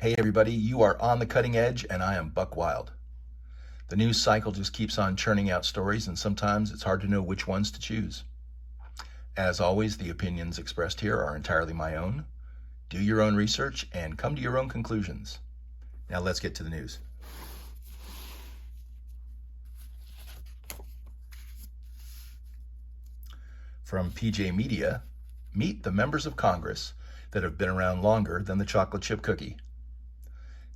Hey everybody, you are on the cutting edge and I am Buck Wild. The news cycle just keeps on churning out stories and sometimes it's hard to know which ones to choose. As always, the opinions expressed here are entirely my own. Do your own research and come to your own conclusions. Now let's get to the news. From PJ Media, meet the members of Congress that have been around longer than the chocolate chip cookie.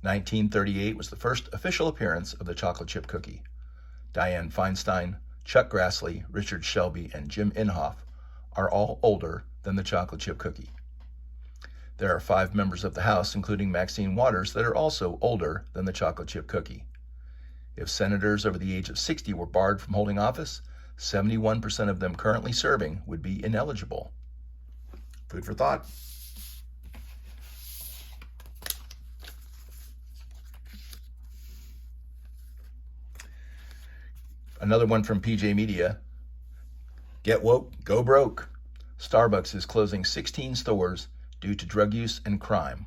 1938 was the first official appearance of the chocolate chip cookie. Dianne Feinstein, Chuck Grassley, Richard Shelby, and Jim Inhofe are all older than the chocolate chip cookie. There are 5 members of the House, including Maxine Waters, that are also older than the chocolate chip cookie. If senators over the age of 60 were barred from holding office, 71% of them currently serving would be ineligible. Food for thought. Another one from PJ Media. Get woke, go broke. Starbucks is closing 16 stores due to drug use and crime.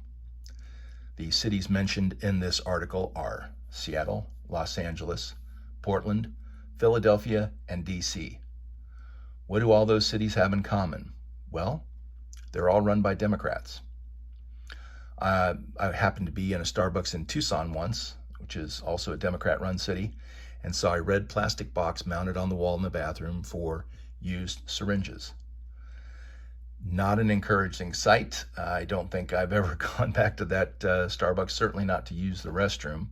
The cities mentioned in this article are Seattle, Los Angeles, Portland, Philadelphia, and DC. What do all those cities have in common? Well, they're all run by Democrats. I happened to be in a Starbucks in Tucson once, which is also a Democrat-run city, and saw a red plastic box mounted on the wall in the bathroom for used syringes. Not an encouraging sight. I don't think I've ever gone back to that Starbucks, certainly not to use the restroom.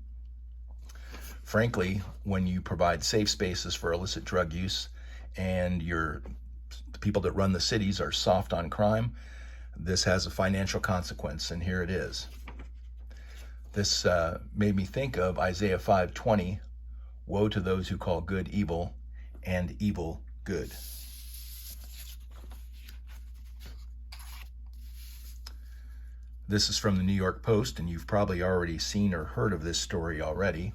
Frankly, when you provide safe spaces for illicit drug use and the people that run the cities are soft on crime, this has a financial consequence, and here it is. This made me think of Isaiah 5:20, woe to those who call good evil and evil good. This is from the New York Post, and you've probably already seen or heard of this story already.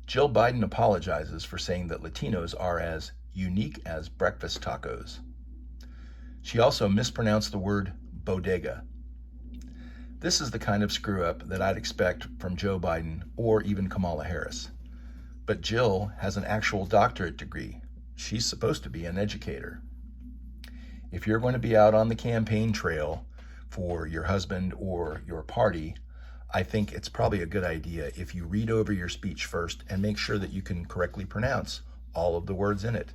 Jill Biden apologizes for saying that Latinos are as unique as breakfast tacos. She also mispronounced the word bodega. This is the kind of screw-up that I'd expect from Joe Biden or even Kamala Harris. But Jill has an actual doctorate degree. She's supposed to be an educator. If you're going to be out on the campaign trail for your husband or your party, I think it's probably a good idea if you read over your speech first and make sure that you can correctly pronounce all of the words in it.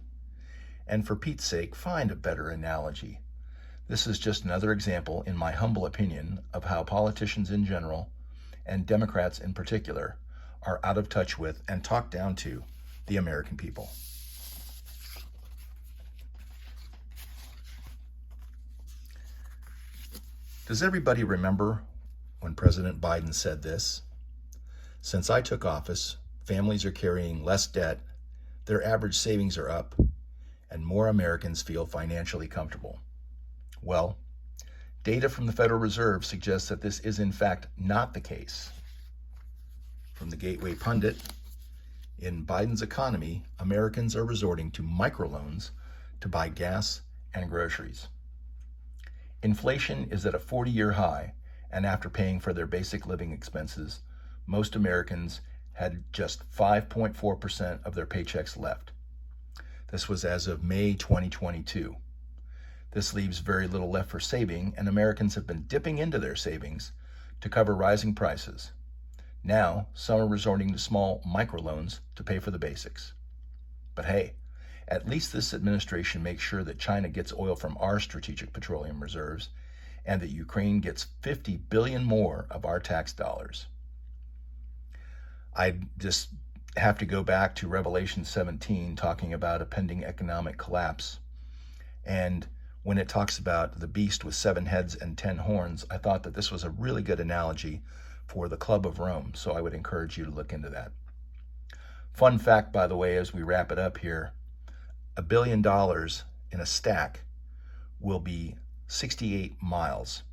And for Pete's sake, find a better analogy. This is just another example, in my humble opinion, of how politicians in general, and Democrats in particular, are out of touch with and talk down to the American people. Does everybody remember when President Biden said this? Since I took office, families are carrying less debt, their average savings are up, and more Americans feel financially comfortable. Well, data from the Federal Reserve suggests that this is in fact not the case. From the Gateway Pundit, in Biden's economy, Americans are resorting to microloans to buy gas and groceries. Inflation is at a 40-year high, and after paying for their basic living expenses, most Americans had just 5.4% of their paychecks left. This was as of May 2022. This leaves very little left for saving, and Americans have been dipping into their savings to cover rising prices. Now, some are resorting to small microloans to pay for the basics. But hey, at least this administration makes sure that China gets oil from our strategic petroleum reserves and that Ukraine gets 50 billion more of our tax dollars. I just have to go back to Revelation 17 talking about a pending economic collapse. And when it talks about the beast with 7 heads and 10 horns, I thought that this was a really good analogy for the Club of Rome, so I would encourage you to look into that. Fun fact, by the way, as we wrap it up here, $1 billion in a stack will be 68 miles.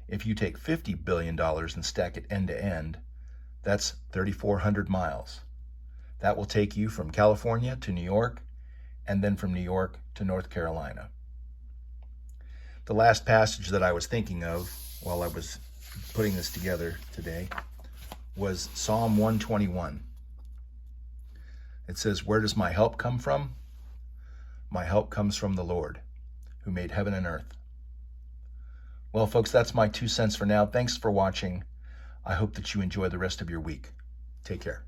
If you take $50 billion and stack it end to end, that's 3,400 miles. That will take you from California to New York, and then from New York to North Carolina. The last passage that I was thinking of while I was putting this together today was Psalm 121. It says, "Where does my help come from? My help comes from the Lord, who made heaven and earth." Well, folks, that's my 2 cents for now. Thanks for watching. I hope that you enjoy the rest of your week. Take care.